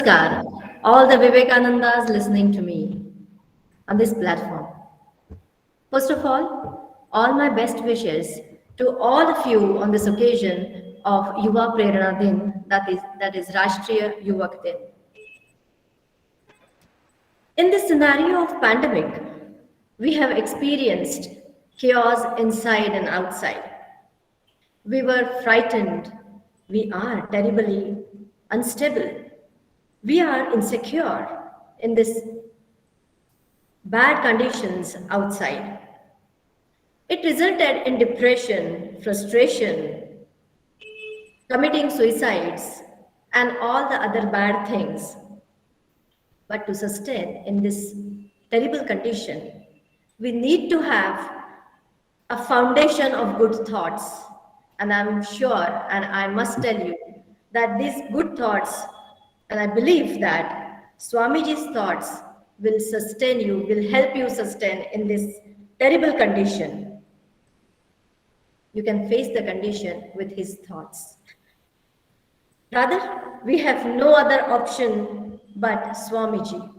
Namaskar, all the Vivekanandas listening to me on this platform. First of all my best wishes to all of you on this occasion of Yuva Prerana Din, that is Rashtriya Yuvak Din. In this scenario of pandemic, we have experienced chaos inside and outside. We were frightened. We are terribly unstable. We are insecure in this bad conditions outside. It resulted in depression, frustration, committing suicides, and all the other bad things. But to sustain in this terrible condition, we need to have a foundation of good thoughts. And I'm sure, and I must tell you, that these good thoughts, and I believe that Swamiji's thoughts will sustain you, will help you sustain in this terrible condition. You can face the condition with his thoughts. Rather, we have no other option but Swamiji.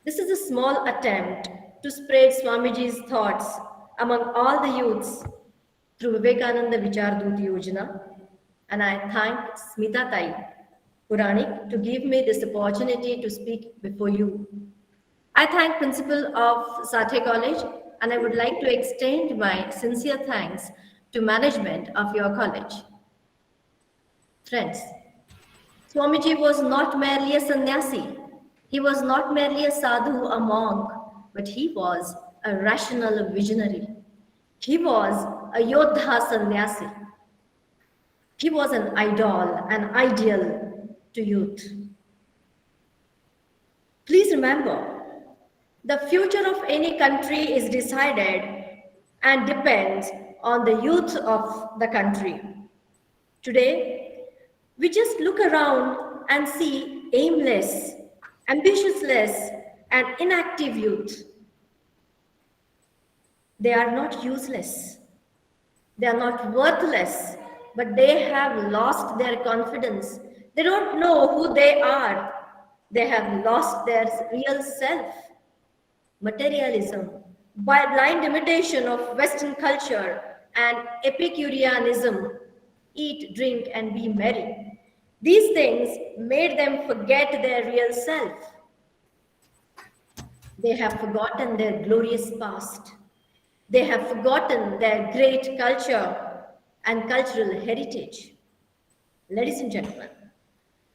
This is a small attempt to spread Swamiji's thoughts among all the youths through Vivekananda Vichar Doot Yojana, and I thank Smita Tai Puranik to give me this opportunity to speak before you. I thank Principal of Sathe College, and I would like to extend my sincere thanks to management of your college. Friends, Swamiji was not merely a sannyasi. He was not merely a sadhu, a monk, but he was a rational visionary. He was a yodha sannyasi. He was an idol, an ideal to youth. Please remember, the future of any country is decided and depends on the youth of the country. Today, we just look around and see aimless, ambitiousless, and inactive youth. They are not useless. They are not worthless, but they have lost their confidence. They don't know who they are. They have lost their real self. Materialism, by blind imitation of Western culture and Epicureanism, eat, drink, and be merry. These things made them forget their real self. They have forgotten their glorious past. They have forgotten their great culture and cultural heritage. Ladies and gentlemen,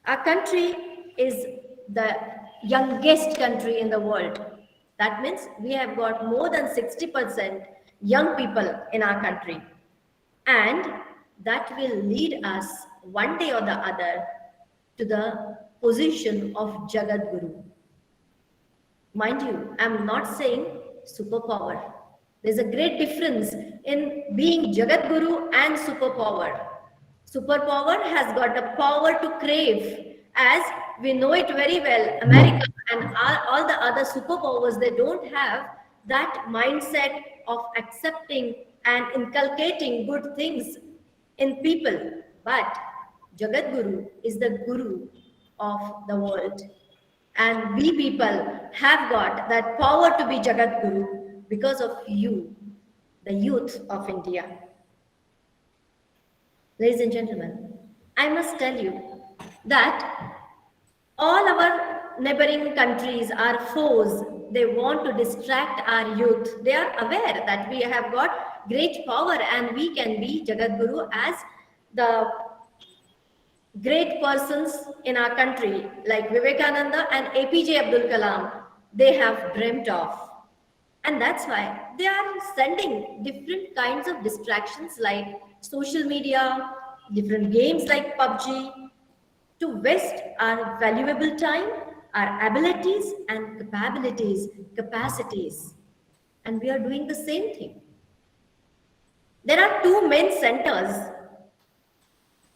our country is the youngest country in the world. That means we have got more than 60% young people in our country. And that will lead us one day or the other to the position of Jagat Guru. Mind you, I'm not saying superpower. There's a great difference in being Jagat Guru and superpower. Superpower has got the power to crave, as we know it very well. America and all the other superpowers, they don't have that mindset of accepting and inculcating good things in people. But Jagat Guru is the guru of the world. And we people have got that power to be Jagat Guru because of you, the youth of India. Ladies and gentlemen, I must tell you that all our neighboring countries are foes. They want to distract our youth. They are aware that we have got great power and we can be Jagat Guru as the great persons in our country like Vivekananda and APJ Abdul Kalam, they have dreamt of. And that's why they are sending different kinds of distractions like social media, different games like PUBG to waste our valuable time, our abilities and capacities. And we are doing the same thing. There are two main centers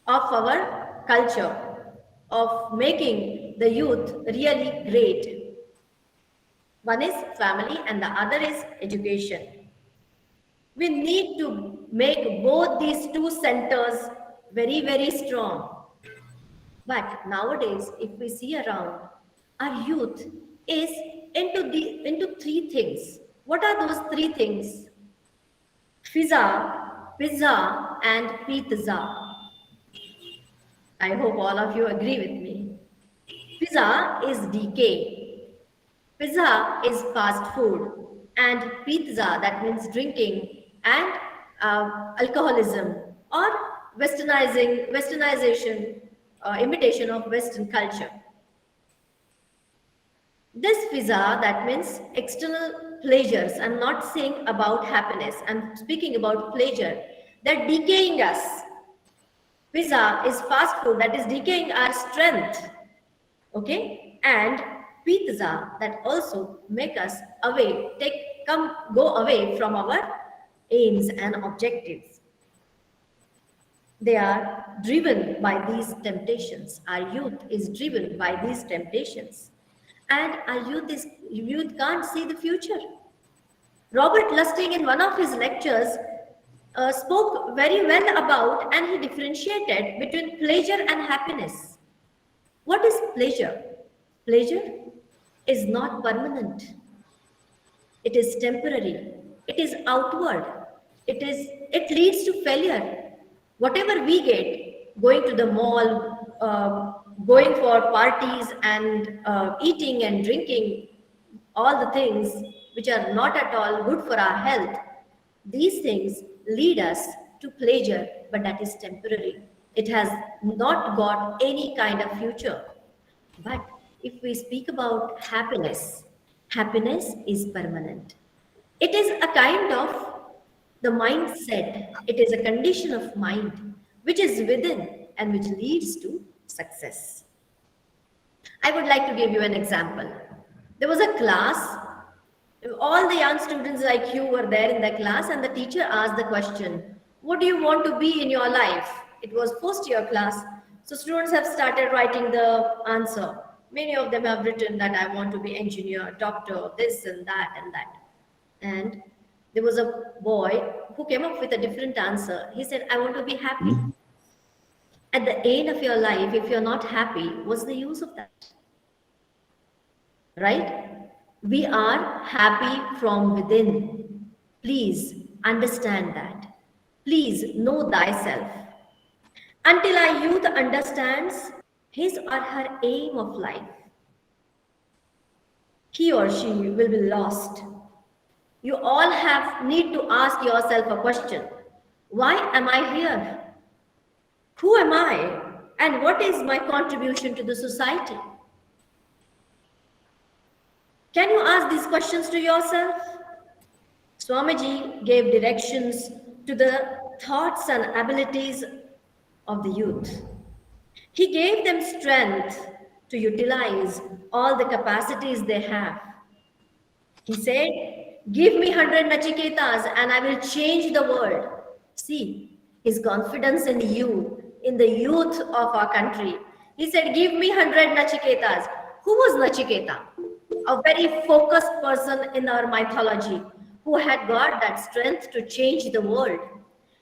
of our culture of making the youth really great. One is family and the other is education. We need to make both these two centers very, very strong. But nowadays, if we see around, our youth is into three things. What are those three things? Pizza, and pizza. I hope all of you agree with me. Pizza is decay. Pizza is fast food. And pizza, that means drinking and alcoholism or westernization, imitation of Western culture. This pizza, that means external pleasures. I'm not saying about happiness. I'm speaking about pleasure. They're decaying us. Pizza is fast food that is decaying our strength. Okay? And pizza that also make us go away from our aims and objectives. They are driven by these temptations. Our youth is driven by these temptations. And our youth can't see the future. Robert Lustig, in one of his lectures, spoke very well about and he differentiated between pleasure and happiness. What is pleasure? Pleasure is not permanent. It is temporary. It is outward. It leads to failure. Whatever we get, going to the mall, going for parties and eating and drinking, all the things which are not at all good for our health, these things lead us to pleasure, but that is temporary. It has not got any kind of future. But if we speak about happiness, happiness is permanent. It is a kind of the mindset, it is a condition of mind which is within and which leads to success. I would like to give you an example. There was a class, all the young students like you were there in the class, and the teacher asked the question, what do you want to be in your life? It was first year class. So students have started writing the answer. Many of them have written that I want to be engineer, doctor, this and that and that. And there was a boy who came up with a different answer. He said, I want to be happy. At the end of your life, if you're not happy, what's the use of that? Right? We are happy from within. Please understand that. Please know thyself. Until our youth understands his or her aim of life, he or she will be lost. You all need to ask yourself a question. Why am I here? Who am I? And what is my contribution to the society? Can you ask these questions to yourself? Swamiji gave directions to the thoughts and abilities of the youth. He gave them strength to utilize all the capacities they have. He said, give me 100 Nachiketas and I will change the world. See, his confidence in you, in the youth of our country. He said, give me 100 Nachiketas. Who was Nachiketa? A very focused person in our mythology who had got that strength to change the world.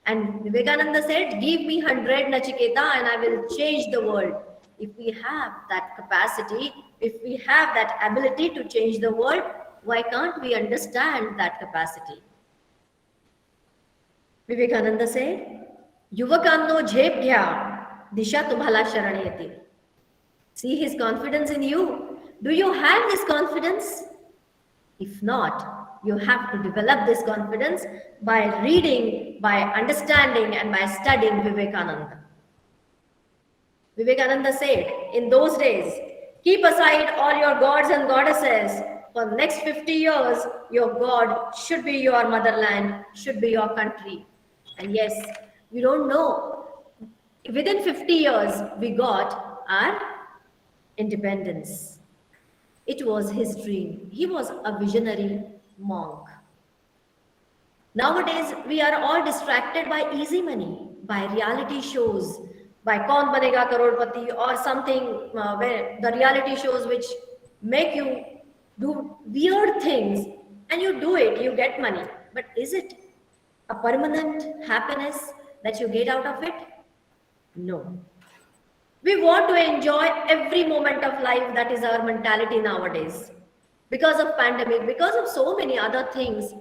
And Vivekananda said, give me 100 Nachiketa and I will change the world. If we have that capacity, if we have that ability to change the world, why can't we understand that capacity? Vivekananda said, Yuvakanno jhebhya disha tumhala sharaneti. See his confidence in you. Do you have this confidence? If not, you have to develop this confidence by reading, by understanding, and by studying Vivekananda. Vivekananda said, in those days, keep aside all your gods and goddesses. For the next 50 years, your God should be your motherland, should be your country. And yes, we don't know. Within 50 years, we got our independence. It was his dream. He was a visionary monk. Nowadays, we are all distracted by easy money, by reality shows, by Kaun Banega Karodpati or something where the reality shows which make you do weird things and you do it, you get money. But is it a permanent happiness that you get out of it? No. We want to enjoy every moment of life. That is our mentality nowadays. Because of pandemic, because of so many other things,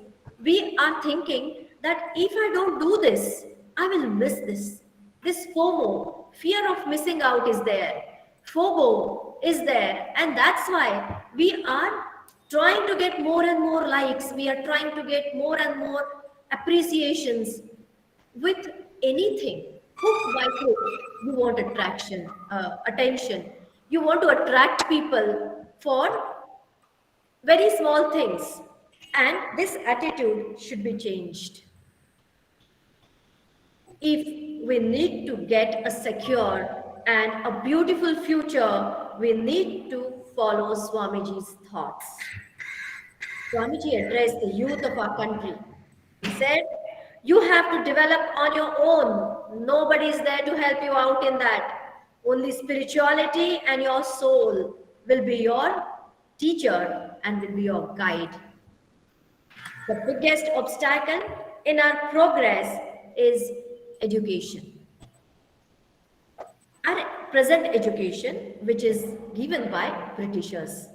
we are thinking that if I don't do this, I will miss this. This FOMO, fear of missing out, is there. FOBO is there. And that's why we are trying to get more and more likes. We are trying to get more and more appreciations with anything. Hook by hook, you want attraction, attention. You want to attract people for very small things. And this attitude should be changed. If we need to get a secure and a beautiful future, we need to follow Swamiji's thoughts. Swamiji addressed the youth of our country. He said, you have to develop on your own. Nobody is there to help you out in that. Only spirituality and your soul will be your teacher and will be your guide. The biggest obstacle in our progress is education. Our present education, which is given by Britishers.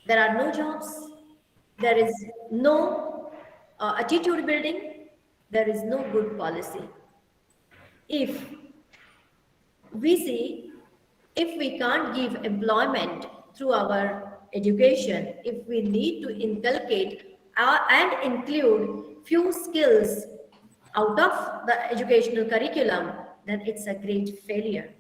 There are no jobs. There is no attitude building. There is no good policy. If we see, if we can't give employment through our education, if we need to inculcate and include few skills out of the educational curriculum, then it's a great failure.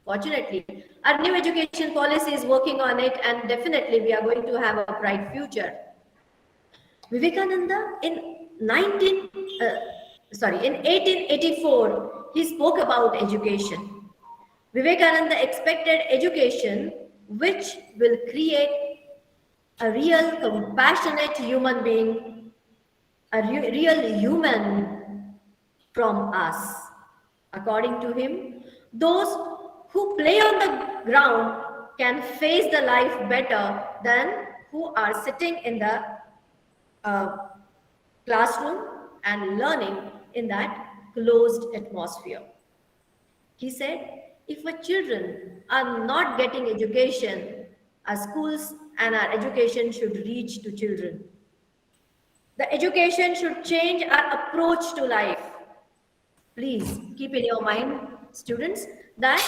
Fortunately, our new education policy is working on it, and definitely we are going to have a bright future. Vivekananda in 1884, he spoke about education. Vivekananda expected education which will create a real compassionate human being, a real human from us. According to him, those who play on the ground can face the life better than who are sitting in the classroom and learning in that closed atmosphere. He said, if our children are not getting education, our schools and our education should reach to children. The education should change our approach to life. Please keep in your mind, students, that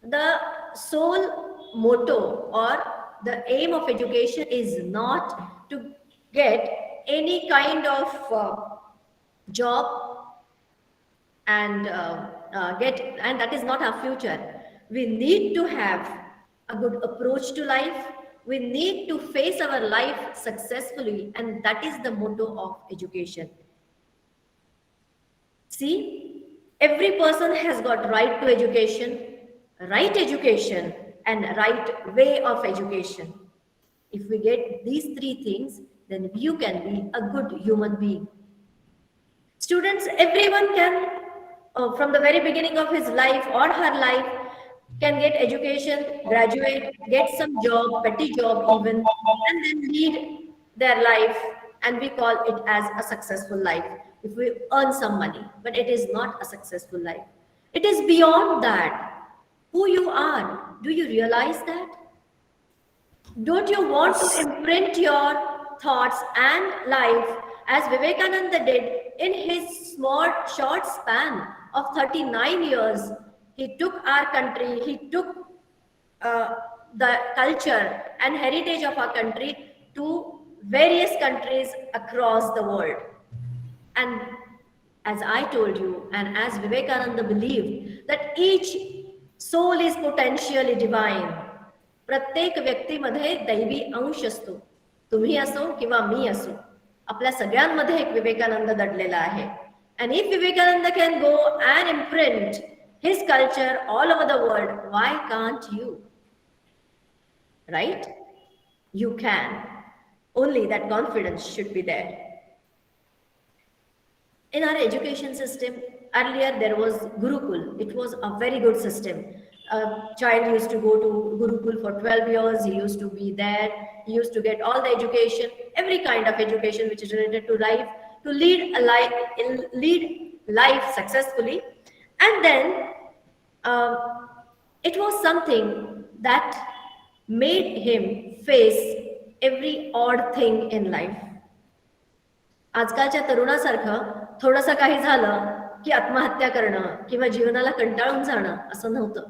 the sole motto or the aim of education is not to get any kind of job and that is not our future. We need to have a good approach to life. We need to face our life successfully, and that is the motto of education. See, every person has got right to education, and right way of education. If we get these three things, then you can be a good human being. Students, everyone can, from the very beginning of his life or her life, can get education, graduate, get some job, petty job even, and then lead their life, and we call it as a successful life if we earn some money, but it is not a successful life. It is beyond that. Who you are, do you realize that? Don't you want to imprint your thoughts and life as Vivekananda did in his short span of 39 years? He took our country, he took the culture and heritage of our country to various countries across the world. And as I told you, and as Vivekananda believed, that each soul is potentially divine. प्रत्येक व्यक्तीमध्ये दैवी अंश असतो. तुम्ही असो किंवा मी असो, आपल्या सगळ्यांमध्ये एक विवेकानंद दडलेला आहे. And if Vivekananda can go and imprint his culture all over the world, why can't you? Right? You can. Only that confidence should be there. In our education system, earlier there was Gurukul. It was a very good system. A child used to go to Gurukul for 12 years. He used to be there. He used to get all the education, every kind of education which is related to life, to lead life successfully. And then It was something that made him face every odd thing in life. आजकालच्या तरुणासारखं थोडंसं काही झालं की आत्महत्या करणं किंवा जीवनाला कंटाळून जाणं असं नव्हतं.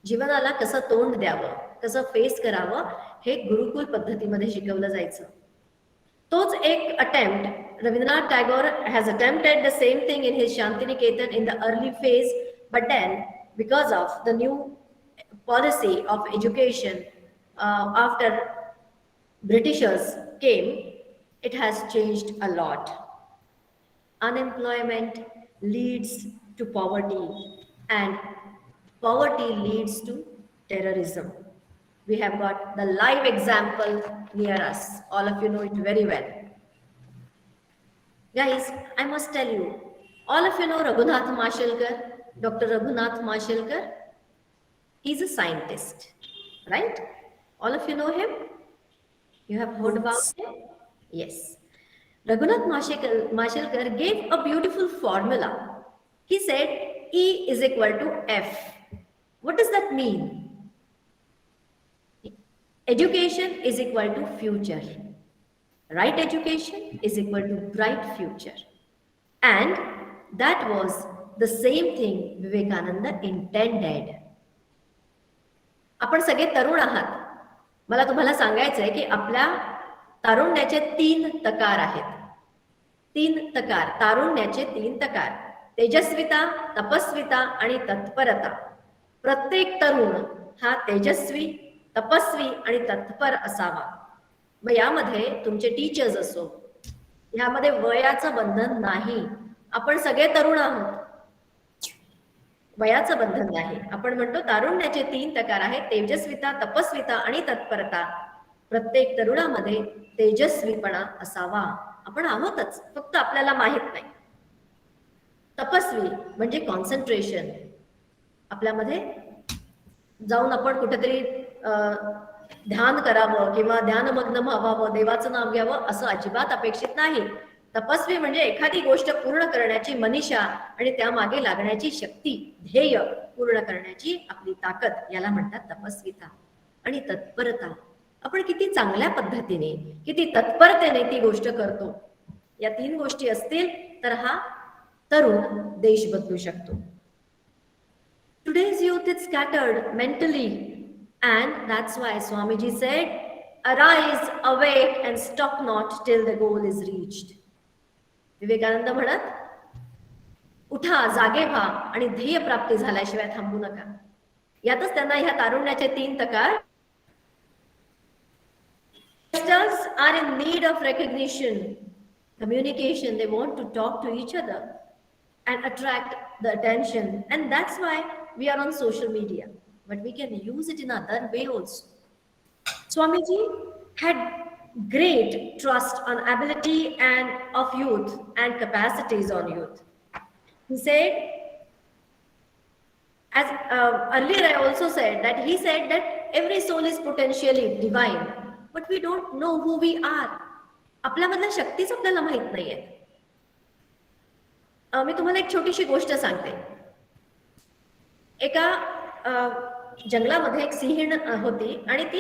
जीवनाला कसं तोंड द्यावं, कसं फेस करावं हे गुरुकुल पद्धतीमध्ये शिकवलं जायचं. तोच एक attempt Rabindranath Tagore has attempted the same thing in his Shantiniketan in the early phase, but then because of the new policy of education after Britishers came, it has changed a lot. Unemployment leads to poverty and poverty leads to terrorism. We have got the live example near us. All of you know it very well. Guys, I must tell you, all of you know Raghunath Mashelkar, Dr. Raghunath Mashelkar. He's a scientist, right? All of you know him? You have heard about him? Yes. Raghunath Mashelkar gave a beautiful formula. He said E is equal to F. What does that mean? Education is equal to future. Right education is equal to bright future. And that was the same thing Vivekananda intended. आपण सगळे तरुण आहात. मला तुम्हाला सांगायचं आहे की आपल्या तारुण्याचे 3 तकार आहेत. 3 तकार, तारुण्याचे 3 तकार. तेजस्विता, तपस्विता आणि तत्परता. प्रत्येक तरुण हा तेजस्वी, तपस्वी आणि तत्पर असावा. मग यामध्ये तुमचे टीचर्स असो, यामध्ये वयाचं बंधन नाही. आपण सगळे तरुण आहोत, वयाचं बंधन नाही. आपण म्हणतो तारुण्याचे 3 प्रकार आहेत, तेजस्विता, तपस्विता आणि तत्परता. प्रत्येक तरुणामध्ये तेजस्वीपणा असावा. आपण आहोतच, फक्त आपल्याला माहित नाही. तपस्वी म्हणजे कॉन्सन्ट्रेशन. आपल्यामध्ये जाऊन आपण कुठेतरी ध्यान करावं किंवा ध्यानमग्न व्हावं, देवाचं नाव घ्यावं असं अजिबात अपेक्षित नाही. तपस्वी म्हणजे एखादी गोष्ट पूर्ण करण्याची मनीषा आणि त्यामागे लागण्याची शक्ती, ध्येय पूर्ण करण्याची आपली ताकद, याला म्हणतात तपस्विता. आणि तत्परता, आपण किती चांगल्या पद्धतीने, किती तत्परतेने ती गोष्ट करतो. या 3 गोष्टी असतील तर हा तरुण देश बदलू शकतो. Today's youth is scattered mentally. And that's why Swamiji said, arise, awake and stop not till the goal is reached. Vivekananda म्हणत, उठा, जागे व्हा आणि ध्येय प्राप्ती झाल्याशिवाय थांबू नका. यातच त्यांना ह्या तारुण्याचे 3 तकार. Youngsters are in need of recognition, communication. They want to talk to each other and attract the attention. And that's why we are on social media. But we can use it in other way also. Swamiji had great trust on ability and of youth and capacities on youth. He said, as earlier I also said that he said that every soul is potentially divine, but we don't know who we are. आपल्यामधल्या शक्तीच आपल्याला माहित नाहीये. मी तुम्हाला एक छोटीशी गोष्ट सांगते. एका जंगलामध्ये एक सिंहीण होती आणि ती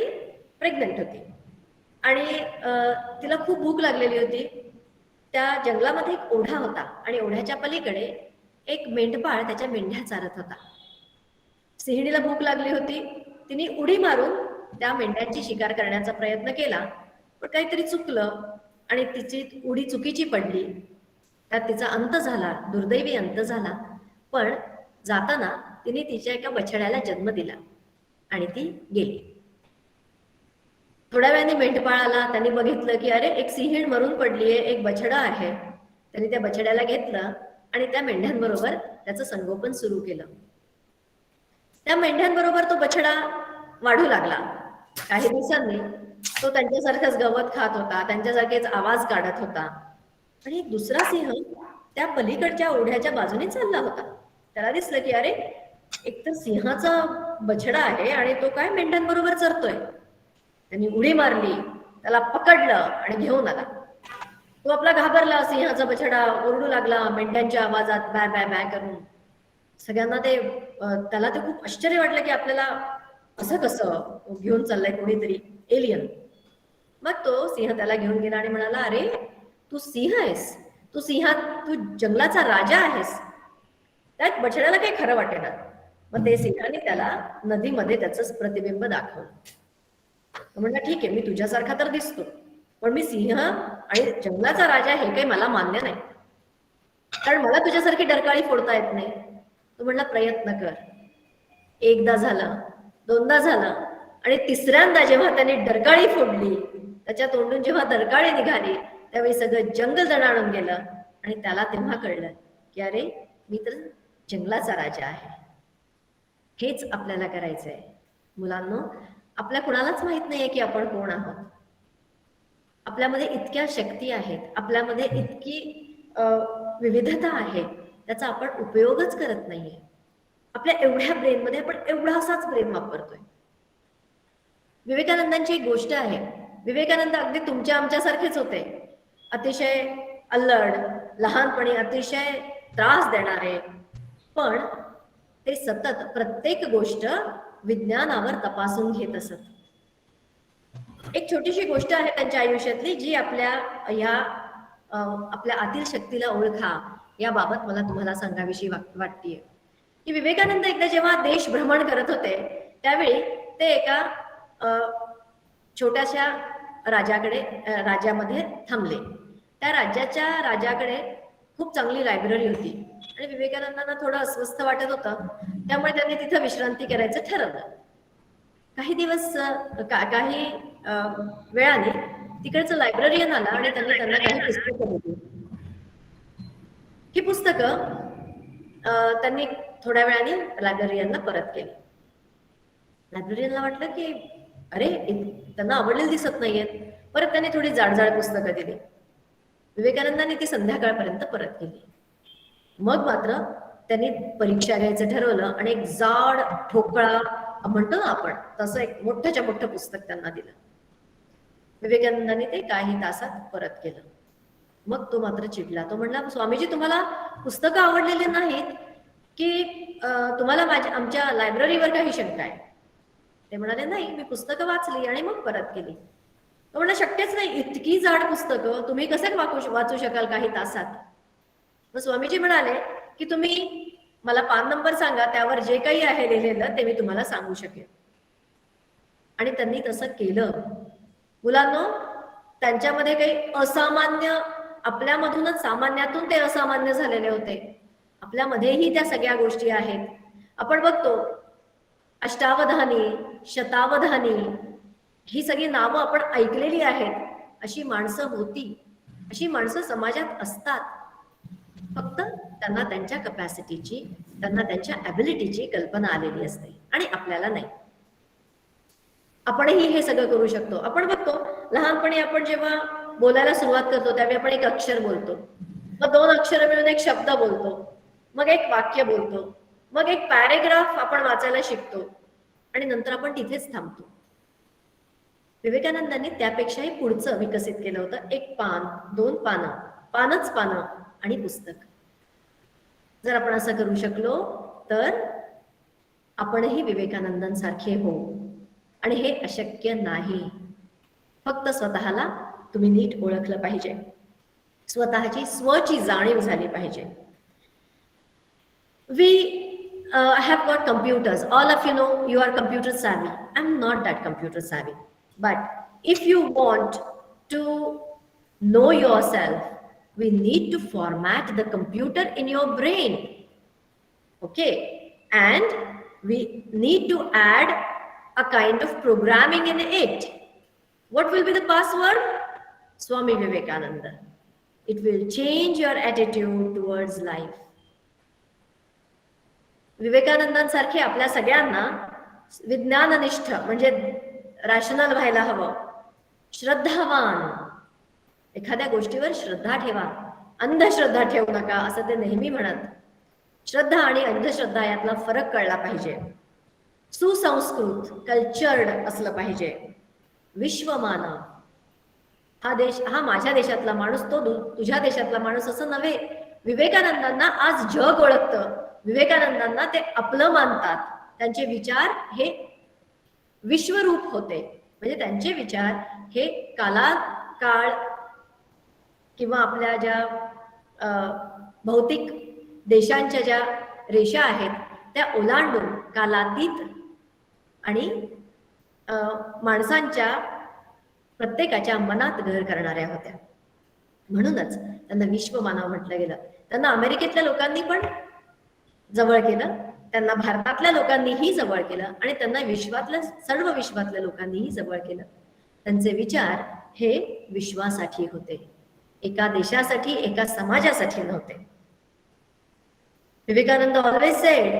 प्रेग्नंट होती आणि तिला खूप भूक लागलेली होती. त्या जंगलामध्ये एक ओढा होता आणि ओढ्याच्या पलीकडे एक मेंढपाळ त्याच्या मेंढ्या चारत होता. सिंहिणीला भूक लागली होती. तिने उडी मारून त्या मेंढ्यांची शिकार करण्याचा प्रयत्न केला, पण काहीतरी चुकलं आणि तिची उडी चुकीची पडली. त्यात तिचा अंत झाला, दुर्दैवी अंत झाला. पण जाताना तिने तिच्या एका बछड्याला जन्म दिला आणि ती गेली. थोड्या वेळाने मेंढपाळ आला. त्यांनी बघितलं की अरे, एक सिंहीण मरून पडलीये, एक बछडा आहे. त्यांनी त्या बछड्याला घेतलं आणि त्या मेंढ्यांबरोबर त्याचं संगोपन सुरू केलं. त्या मेंढ्यांबरोबर तो बछडा वाढू लागला. काही दिवसांनी तो त्यांच्यासारखाच गवत खात होता, त्यांच्यासारखेच आवाज काढत होता. आणि एक दुसरा सिंह त्या पलीकडच्या ओढ्याच्या बाजूने चालला होता. त्याला दिसलं की अरे, एकतर सिंहाचा बछडा आहे आणि तो काय मेंढ्यांबरोबर चरतोय. त्यांनी उडी मारली, त्याला पकडलं आणि घेऊन आला. तो आपला घाबरला. सिंहाचा बछडा ओरडू लागला मेंढ्यांच्या आवाजात, बॅ बॅ बॅ करून. सगळ्यांना ते त्याला ते खूप आश्चर्य वाटलं की आपल्याला असं कसं घेऊन चाललंय कोणीतरी एलियन. मग तो सिंह त्याला घेऊन गेला आणि म्हणाला, अरे तू सिंह आहेस, तू जंगलाचा राजा आहेस. त्यात बछड्याला काही खरं वाटेना. मग ते सिंहाने त्याला नदीमध्ये त्याचं प्रतिबिंब दाखवलं. म्हणलं ठीक आहे, मी तुझ्यासारखा तर दिसतो, पण मी सिंह आणि जंगलाचा राजा हे काही मला मान्य नाही, कारण मला तुझ्यासारखी डरकाळी फोडता येत नाही. तो म्हणला प्रयत्न कर. एकदा झालं, दोनदा झालं, आणि तिसऱ्यांदा जेव्हा त्याने डरकाळी फोडली, त्याच्या तोंडून जेव्हा डरकाळी निघाली, त्यावेळी सगळं जंगल दणाणून गेलं आणि त्याला तेव्हा कळलं की अरे मी तर जंगलाचा राजा आहे. हेच आपल्याला करायचंय मुलांनो. आपल्या कुणालाच माहित नाहीये की आपण कोण आहोत. आपल्यामध्ये इतक्या शक्ती आहेत, आपल्यामध्ये इतकी विविधता आहे, त्याचा आपण उपयोगच करत नाहीये. आपल्या एवढ्या ब्रेनमध्ये आपण एवढासाच ब्रेन वापरतोय. विवेकानंदांची एक गोष्ट आहे. विवेकानंद अगदी तुमच्या आमच्यासारखेच होते, अतिशय अल्लड, लहानपणी अतिशय त्रास देणारे, पण ते सतत प्रत्येक गोष्ट विज्ञानावर तपासून घेत असत. एक छोटीशी गोष्ट आहे त्यांच्या आयुष्यातली, जी आपल्या आतील शक्तीला ओळखा याबाबत मला तुम्हाला सांगावीशी वाटतीये. की विवेकानंद एकदा जेव्हा देश भ्रमण करत होते, त्यावेळी ते एका छोट्याशा राज्यामध्ये थांबले. त्या राज्याच्या राजाकडे खूप चांगली लायब्ररी होती आणि विवेकानंदांना थोडं अस्वस्थ वाटत होतं, त्यामुळे त्यांनी तिथं विश्रांती करायचं ठरवलं. काही दिवस काही वेळाने तिकडचं लायब्ररियन आला आणि त्यांना काही पुस्तकं दिली. ही पुस्तकं त्यांनी थोड्या वेळाने लायब्ररियनला परत केली. लायब्ररियनला वाटलं की अरे त्यांना आवडलेली दिसत नाहीयेत. परत त्यांनी थोडी जाड पुस्तकं दिली. विवेकानंदांनी ती संध्याकाळपर्यंत परत केली. मग मात्र त्यांनी परीक्षा घ्यायचं ठरवलं आणि एक जाड ठोकळा म्हणतो ना आपण तसं एक मोठ्याच्या मोठं पुस्तक त्यांना दिलं. विवेकानंदांनी ते काही तासात परत केलं. मग तो मात्र चिडला. तो म्हणला, स्वामीजी तुम्हाला पुस्तकं आवडलेली नाहीत की तुम्हाला आमच्या लायब्ररीवर काही शंका आहे? ते म्हणाले, नाही, मी पुस्तकं वाचली आणि मग परत केली. तो म्हणला, शक्यच नाही, इतकी जाड पुस्तकं तुम्ही कसे वाचू शकाल काही तासात? मग स्वामीजी म्हणाले की तुम्ही मला पान नंबर सांगा, त्यावर जे काही आहे लिहिलेलं ते मी तुम्हाला सांगू शकेन. आणि त्यांनी तसं केलं. मुलांनो, त्यांच्यामध्ये काही असामान्य, आपल्यामधूनच सामान्यातून ते असामान्य झालेले होते. आपल्यामध्येही त्या सगळ्या गोष्टी आहेत. आपण बघतो अष्टावधानी, शतावधानी ही सगळी नावं आपण ऐकलेली आहेत. अशी माणसं होती, अशी माणसं समाजात असतात. फक्त त्यांना त्यांच्या कपॅसिटीची, त्यांना त्यांच्या ॲबिलिटीची कल्पना आलेली असते आणि आपल्याला नाही. आपणही हे सगळं करू शकतो. आपण बघतो लहानपणी आपण जेव्हा बोलायला सुरुवात करतो त्यावेळी आपण एक अक्षर बोलतो, मग 2 अक्षर मिळून एक शब्द बोलतो, मग एक वाक्य बोलतो, मग एक पॅरेग्राफ आपण वाचायला शिकतो आणि नंतर आपण तिथेच थांबतो. विवेकानंदांनी त्यापेक्षाही पुढचं विकसित केलं होतं. 1 पान, 2 पानं, पानच पानं आणि पुस्तक. जर आपण असं करू शकलो तर आपणही विवेकानंदांसारखे होऊ. आणि हे अशक्य नाही. फक्त स्वतःला तुम्ही नीट ओळखलं पाहिजे, स्वतःची स्वची जाणीव झाली पाहिजे. We have got computers. All of you know you are computer savvy. I'm not that computer savvy. But if you want to know yourself, we need to format the computer in your brain. Okay? And we need to add a kind of programming in it. What will be the password? Swami Vivekananda. It will change your attitude towards life. विवेकानंदांसारखे आपल्या सगळ्यांना विज्ञाननिष्ठ म्हणजे rational व्हायला हवं, श्रद्धावान, एखाद्या गोष्टीवर श्रद्धा ठेवा, अंधश्रद्धा ठेवू नका असं ते नेहमी म्हणत. श्रद्धा आणि अंधश्रद्धा यातला फरक कळला पाहिजे. सुसंस्कृत, कल्चर्ड असलं पाहिजे. विश्वमानव, हा देश, हा माझ्या देशातला माणूस, तो तुझ्या देशातला माणूस असं नव्हे. विवेकानंदांना आज जग ओळखतं, विवेकानंदांना ते आपलं मानतात, त्यांचे विचार हे विश्वरूप होते, म्हणजे त्यांचे विचार हे काळ किंवा आपल्या ज्या भौतिक देशांच्या ज्या रेषा आहेत त्या ओलांडून कालातीत आणि माणसांच्या प्रत्येकाच्या मनात घर करणाऱ्या होत्या. म्हणूनच त्यांना विश्वमानव म्हटलं गेलं. त्यांना अमेरिकेतल्या लोकांनी पण जवळ केलं, त्यांना भारतातल्या लोकांनीही जवळ केलं आणि त्यांना सर्व विश्वातल्या लोकांनीही जवळ केलं. त्यांचे विचार हे विश्वासाठी होते, एका देशासाठी, एका समाजासाठी नव्हते. Vivekananda always said,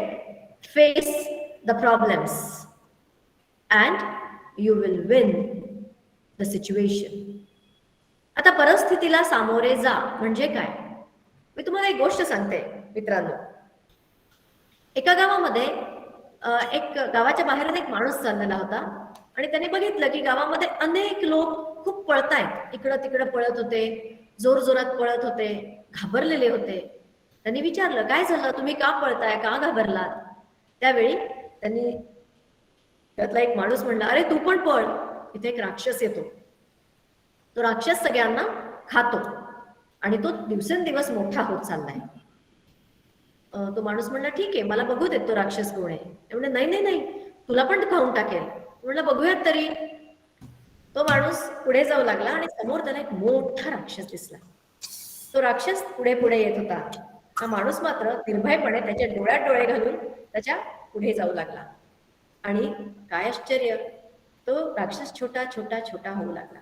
face the problems and you will win the situation. आता परिस्थितीला सामोरे जा म्हणजे काय? मी तुम्हाला एक गोष्ट सांगते मित्रांनो. एका गावामध्ये गावाच्या बाहेरून एक माणूस चाललेला होता आणि त्याने बघितलं की गावामध्ये अनेक लोक खूप पळतायत, इकडं तिकडं पळत होते, जोर जोरात पळत होते, घाबरलेले होते. त्यांनी विचारलं, काय झालं, तुम्ही का पळताय, का घाबरलात? त्यावेळी त्यांनी त्यातला एक माणूस म्हणला, अरे तू पण पळ, इथे एक राक्षस येतो, तो राक्षस सगळ्यांना खातो आणि तो दिवसेंदिवस मोठा होत चाललाय. तो माणूस म्हणला, ठीक आहे, मला बघू देत तो राक्षस कोण आहे. ते म्हणले, नाही नाही नाही, तुला पण खाऊन टाकेल. म्हणलं, बघूयात तरी. तो माणूस पुढे जाऊ लागला आणि समोर त्याला एक मोठा राक्षस दिसला. तो राक्षस पुढे पुढे येत होता. हा माणूस मात्र निर्भयपणे त्याच्या डोळ्यात डोळे घालून त्याच्या पुढे जाऊ लागला. आणि काय आश्चर्य, तो राक्षस छोटा छोटा छोटा होऊ लागला.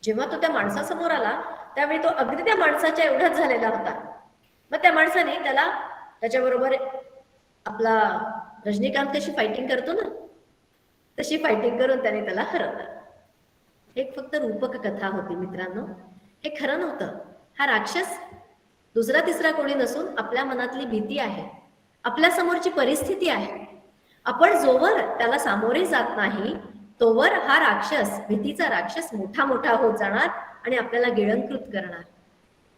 जेव्हा तो त्या माणसासमोर आला त्यावेळी तो अगदी त्या माणसाच्या एवढाच झालेला होता. मग त्या माणसाने त्याला त्याच्याबरोबर आपला रजनीकांत कशी फायटिंग करतो ना, तशी फायटिंग करून त्याने त्याला हरवलं. एक फक्त रूपक कथा होती मित्रांनो, हे खरं नव्हतं. हा राक्षस दुसरा तिसरा कोणी नसून आपल्या मनातली भीती आहे, आपल्या समोरची परिस्थिती आहे. आपण जोवर त्याला सामोरे जात नाही तोवर हा राक्षस, भीतीचा राक्षस मोठा मोठा होत जाणार आणि आपल्याला गिळंकृत करणार.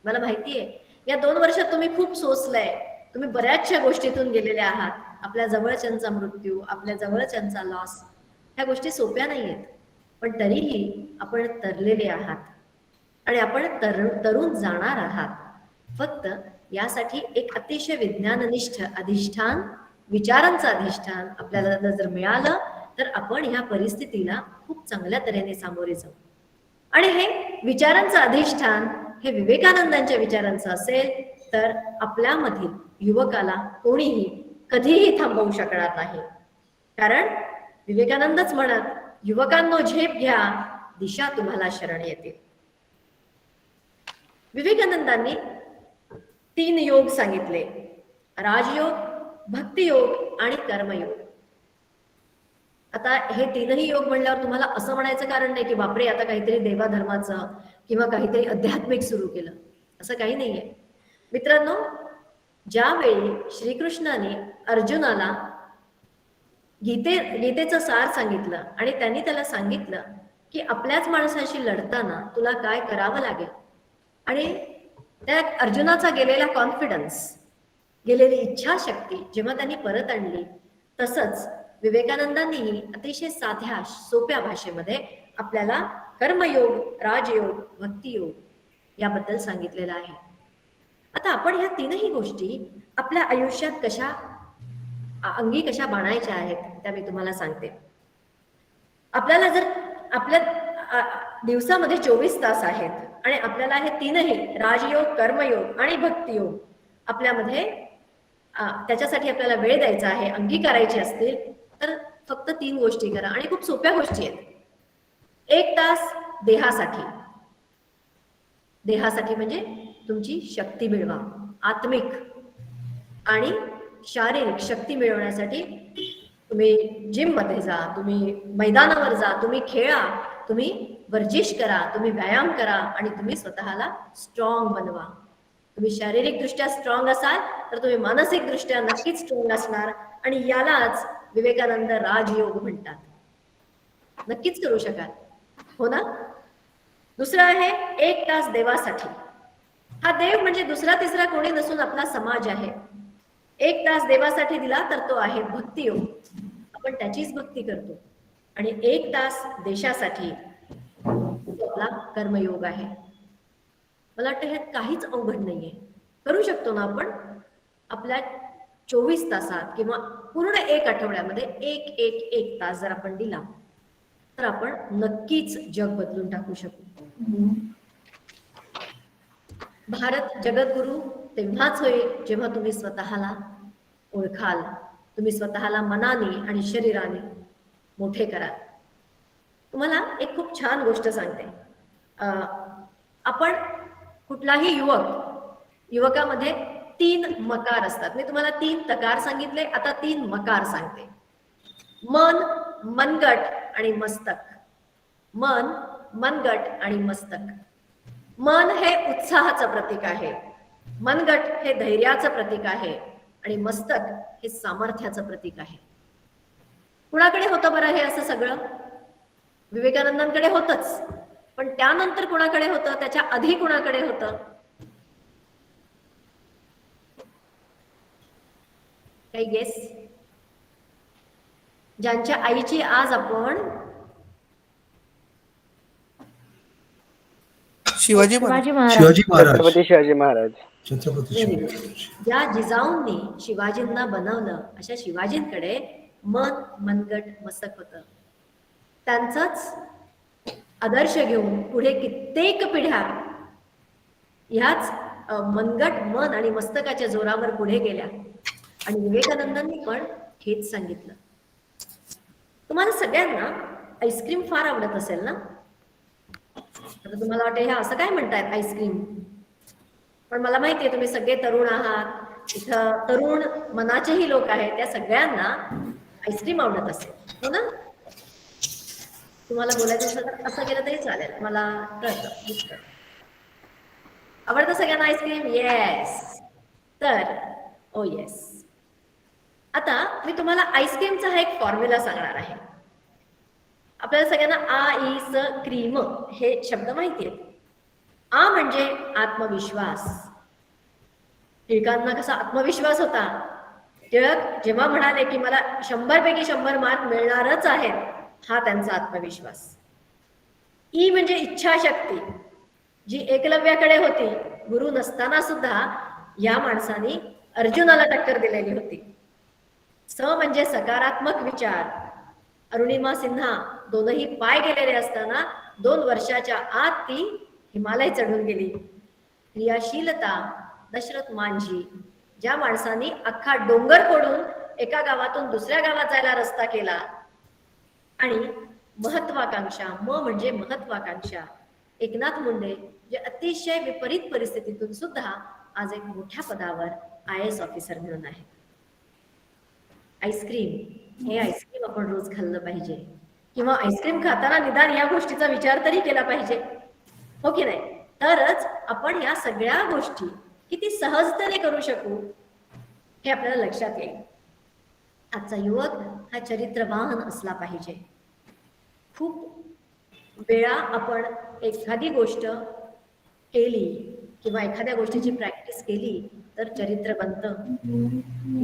मला माहितीये, या 2 वर्षात तुम्ही खूप सोसलंय, तुम्ही बऱ्याचशा गोष्टीतून गेलेले आहात. आपल्या जवळच्यांचा मृत्यू, आपल्या जवळच्यांचा लॉस, ह्या गोष्टी सोप्या नाहीयेत, पण तरीही आपण तरलेले आहात आणि आपण तरुण जाणार आहात. फक्त यासाठी एक अतिशय विज्ञाननिष्ठ अधिष्ठान, विचारांचं अधिष्ठान आपल्याला जर मिळालं तर आपण ह्या परिस्थितीला खूप चांगल्या तऱ्हेने सामोरे जाऊ. आणि हे विचारांचं अधिष्ठान हे विवेकानंदांच्या विचारांचं असेल तर आपल्यामधील युवकाला कोणीही कधीही थांबवू शकणार नाही. कारण विवेकानंदच म्हणत, युवकांनो झेप घ्या, दिशा तुम्हाला शरण येतील. विवेकानंदांनी 3 योग सांगितले, राजयोग, भक्तियोग आणि कर्मयोग. आता हे 3ही योग म्हणल्यावर तुम्हाला असं म्हणायचं कारण नाही की बापरे आता काहीतरी देवाधर्माचं किंवा काहीतरी आध्यात्मिक सुरू केलं, असं काही नाहीये मित्रांनो. ज्यावेळी श्रीकृष्णाने अर्जुनाला गीतेचं सार सांगितलं आणि त्यांनी त्याला सांगितलं की आपल्याच माणसाशी लढताना तुला काय करावं लागेल, आणि त्या अर्जुनाचा गेलेला कॉन्फिडन्स, गेलेली इच्छाशक्ती जेव्हा त्यांनी परत आणली, तसंच विवेकानंदांनीही अतिशय साध्या सोप्या भाषेमध्ये आपल्याला कर्मयोग, राजयोग, भक्तियोग याबद्दल सांगितलेलं आहे. आता आपण ह्या 3ही गोष्टी आपल्या आयुष्यात कशा अंगी कशा बाणायच्या आहेत त्या मी तुम्हाला सांगते. आपल्याला जर आपल्या दिवसामध्ये 24 तास आहेत आणि आपल्याला हे 3ही राजयोग, कर्मयोग आणि भक्तियोग आपल्यामध्ये त्याच्यासाठी आपल्याला वेळ द्यायचा आहे, अंगी करायचे असतील तर फक्त 3 गोष्टी करा आणि खूप सोप्या गोष्टी आहेत. 1 तास देहासाठी, देहासाठी म्हणजे तुमची शक्ती मिळवा, आत्मिक आणि शारीरिक शक्ती मिळवण्यासाठी तुम्ही जिम मध्ये जा, तुम्ही मैदानावर जा, तुम्ही खेळा, तुम्ही वर्जिश करा, तुम्ही व्यायाम करा आणि तुम्ही स्वतःला स्ट्रॉंग बनवा. तुम्ही शारीरिक दृष्ट्या स्ट्रॉंग असाल तर तुम्ही मानसिक दृष्ट्या नक्कीच स्ट्रॉंग असणार आणि यालाच विवेकानंद राजयोग म्हणतात. नक्कीच करू शकाल, हो ना? दुसरं आहे 1 तास देवासाठी. हा देव म्हणजे दुसरा तिसरा कोणी नसून आपला समाज आहे. 1 तास देवासाठी दिला तर तो आहे भक्ती योग. आपण त्याचीच भक्ती करतो. आणि 1 तास देशासाठी तो आपला कर्मयोग आहे. मला वाटतं ह्यात काहीच अवघड नाहीये. करू शकतो ना आपण आपल्या 24 तासात किंवा पूर्ण 1 आठवड्यामध्ये एक तास जर आपण दिला तर आपण नक्कीच जग बदलून टाकू शकू. भारत जगद्गुरु तेव्हाच होईल जेव्हा तुम्ही स्वतःला ओळखाल, तुम्ही स्वतःला मनाने आणि शरीराने मोठे कराल. तुम्हाला एक खूप छान गोष्ट सांगते. आपण कुठलाही युवकामध्ये 3 मकार असतात. मी तुम्हाला 3 तकार सांगितले, आता 3 मकार सांगते. मन, मनगट आणि मस्तक. मन, मनगट आणि मस्तक. मन हे उत्साहाचं प्रतीक आहे, मनगट हे धैर्याचं प्रतीक आहे आणि मस्तक हे सामर्थ्याचं प्रतीक आहे. कुणाकडे होतं बरं हे असं सगळं? विवेकानंदांकडे होतच, पण त्यानंतर कुणाकडे होतं, त्याच्या आधी कुणाकडे होतं? काही गेस? ज्यांच्या आईची आज आपण शिवाजी महाराज. छत्रपती शिवाजी महाराज. ज्या जिजाऊंनी शिवाजींना बनवलं अशा शिवाजींकडे मन, मनगट, मस्तक होतं. त्यांचाच आदर्श घेऊन पुढे कित्येक पिढ्या ह्याच मनगट, मन आणि मस्तकाच्या जोरावर पुढे गेल्या आणि विवेकानंदांनी पण हेच सांगितलं. तुम्हाला सगळ्यांना आईस्क्रीम फार आवडत असेल ना? आता तुम्हाला वाटतं हे असं काय म्हणतायत आईस्क्रीम, पण मला माहितीये तुम्ही सगळे तरुण आहात, इथं तरुण मनाचेही लोक आहेत, त्या सगळ्यांना आईस्क्रीम आवडत असेल, हो ना? तुम्हाला बोलायचं असेल तर असं केलं तरी चालेल, मला कळतं. आवडतं सगळ्यांना आईस्क्रीम? येस. तर ओ येस. आता मी तुम्हाला आईस्क्रीमचा हा एक फॉर्म्युला सांगणार आहे. आपल्याला सगळ्यांना आ, ई, स, क्रीम हे शब्द माहिती आहेत. आ म्हणजे आत्मविश्वास. टिळकांना कसा आत्मविश्वास होता? टिळक जेव्हा म्हणाले की मला 100 पैकी 100 मार्क मिळणारच आहेत, हा त्यांचा आत्मविश्वास. ई म्हणजे इच्छाशक्ती, जी एकलव्याकडे होती. गुरु नसताना सुद्धा या माणसाने अर्जुनाला टक्कर दिलेली होती. स म्हणजे सकारात्मक विचार. अरुणिमा सिन्हा दोनही पाय गेलेले असताना 2 वर्षाच्या आत ती हिमालय चढून गेली. क्रियाशीलता. दशरथ मांझी, ज्या माणसाने अख्खा डोंगर फोडून एका गावातून दुसऱ्या गावात जायला रस्ता केला. आणि महत्वाकांक्षा, म म्हणजे महत्वाकांक्षा. एकनाथ मुंडे, जे अतिशय विपरीत परिस्थितीतून सुद्धा आज एक मोठ्या पदावर IAS ऑफिसर म्हणून आहे. आईस्क्रीम, हे आईस्क्रीम आपण रोज खाल्लं पाहिजे, किंवा आईस्क्रीम खाताना निदान या गोष्टीचा विचार तरी केला पाहिजे, हो की नाही? तरच आपण या सगळ्या गोष्टी किती सहजतेने करू शकू हे आपल्याला लक्षात येईल. आजचा युवक हा चरित्रवान असला पाहिजे. खूप वेळा आपण एखादी गोष्ट केली किंवा एखाद्या गोष्टीची प्रॅक्टिस केली तर चरित्र बनतं.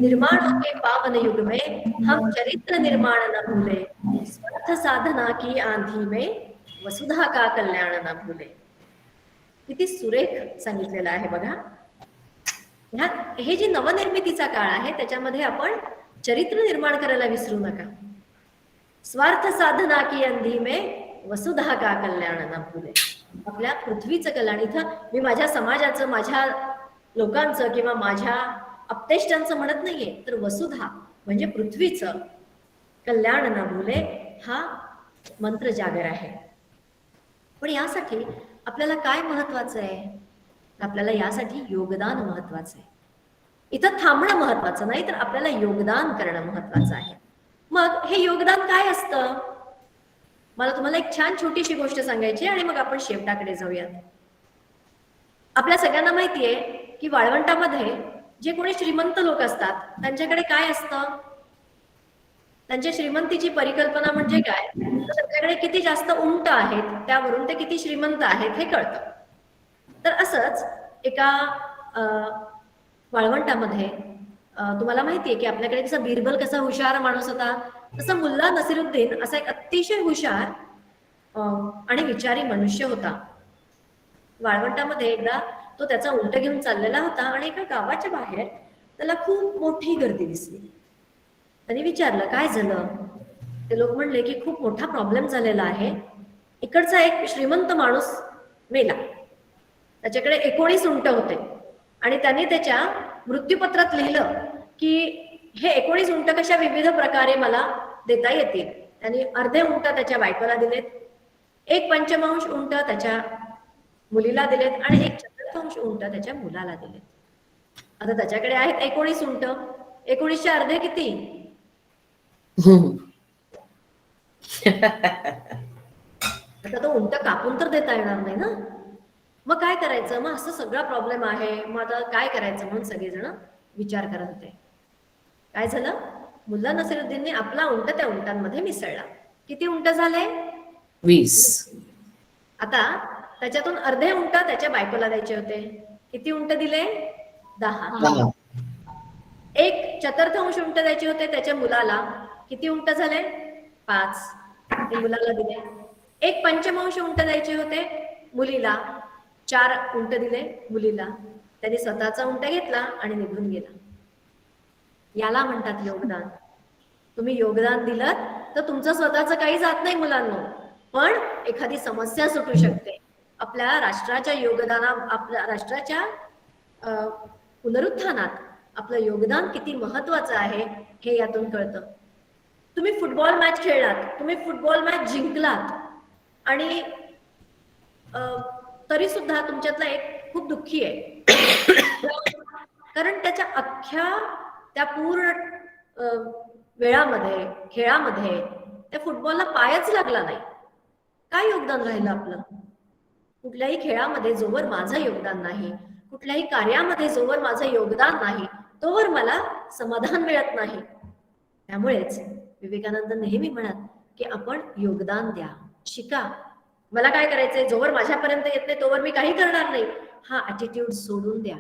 निर्माण होके पावन युग में हम चरित्र निर्माण न भूले, स्वार्थ साधना की आंधी में वसुधा का कल्याण न भूले. किती सुरेख सांगितलेलं आहे बघा. ह्यात हे जे नवनिर्मितीचा काळ आहे त्याच्यामध्ये आपण चरित्र निर्माण करायला विसरू नका. स्वार्थ साधना की अंधी में वसुधा का कल्याण न भूले. आपल्या पृथ्वीचं कल्याण, इथं मी माझ्या समाजाचं, माझ्या लोकांचं किंवा माझ्या अपतेष्टांचं म्हणत नाहीये, तर वसुधा म्हणजे पृथ्वीचं कल्याण न भूले हा मंत्र जागर आहे. पण यासाठी आपल्याला काय महत्वाचं आहे? आपल्याला यासाठी योगदान महत्वाचं आहे. इथं थांबणं महत्वाचं नाही, तर आपल्याला योगदान करणं महत्वाचं आहे. मग हे योगदान काय असतं? मला तुम्हाला एक छान छोटीशी गोष्ट सांगायची आणि मग आपण शेवटाकडे जाऊयात. आपल्या सगळ्यांना माहितीये की वाळवंटामध्ये जे कोणी श्रीमंत लोक असतात त्यांच्याकडे काय असतं? त्यांच्या श्रीमंतीची परिकल्पना म्हणजे काय? त्यांच्याकडे किती जास्त उंट आहेत त्यावरून ते किती श्रीमंत आहेत हे कळतं. तर असंच एका वाळवंटामध्ये तुम्हाला माहितीये की आपल्याकडे कसा बिरबल कसा हुशार माणूस होता, तसा मुल्ला नसीरुद्दीन असा एक अतिशय हुशार आणि विचारी मनुष्य होता. वाळवंटामध्ये एकदा तो त्याचा उंट घेऊन चाललेला होता आणि एका गावाच्या बाहेर त्याला खूप मोठी गर्दी दिसली. त्यांनी विचारलं काय झालं. ते लोक म्हणले की खूप मोठा प्रॉब्लेम झालेला आहे. इकडचा एक श्रीमंत माणूस मेला. त्याच्याकडे 19 उंट होते आणि त्याने त्याच्या मृत्यूपत्रात लिहिलं की हे 19 उंट कशा विविध प्रकारे मला देता येतील. त्यांनी अर्धे उंट त्याच्या बायकोला दिलेत, एक पंचमांश उंट त्याच्या मुलीला दिलेत आणि एक चतुर्थांश उंट त्याच्या मुलाला दिलेत. आता त्याच्याकडे आहेत 19 उंट. 19चे अर्धे किती? आता तो उंट कापून तर देता येणार नाही ना. मग काय करायचं. मग असं सगळा प्रॉब्लेम आहे. मग आता काय करायचं म्हणून सगळेजण विचार करत होते. काय झालं. मुल्ला नसीरुद्दीनने आपला उंट त्या उंटांमध्ये मिसळला. किती उंट झाले? 20. आता त्याच्यातून अर्धे उंट त्याच्या बायकोला द्यायचे होते. किती उंट दिले? 10. एक चतुर्थांश उंट द्यायचे होते त्याच्या मुलाला. किती उंट झाले? 5. ते मुलाला दिले. एक पंचमांश उंट द्यायचे होते मुलीला. 4 उंट दिले मुलीला. त्याने स्वतःचा उंट घेतला आणि निघून गेला. याला म्हणतात योगदान. तुम्ही योगदान दिलं तर तुमचं स्वतःचं काही जात नाही मुलांनो, पण एखादी समस्या सुटू शकते. आपल्या राष्ट्राच्या आपल्या राष्ट्राच्या पुनरुत्थानात आपलं योगदान किती महत्वाचं आहे हे यातून कळतं. तुम्ही फुटबॉल मॅच खेळलात, तुम्ही फुटबॉल मॅच जिंकलात आणि तरी सुद्धा तुमच्यातला एक खूप दुःखी आहे. कारण त्याच्या अख्ख्या त्या पूर्ण वेळामध्ये खेळामध्ये त्या फुटबॉलला पायच लागला नाही. काय योगदान राहिलं आपलं? कुठल्याही खेळामध्ये जोवर माझं योगदान नाही, कुठल्याही कार्यामध्ये जोवर माझं योगदान नाही, तोवर मला समाधान मिळत नाही. त्यामुळेच विवेकानंद नेहमी म्हणत की आपण योगदान द्या, शिका. मला काय करायचंय, जोवर माझ्यापर्यंत येत नाही तोवर मी काही करणार नाही, हा ऍटिट्यूड सोडून द्या.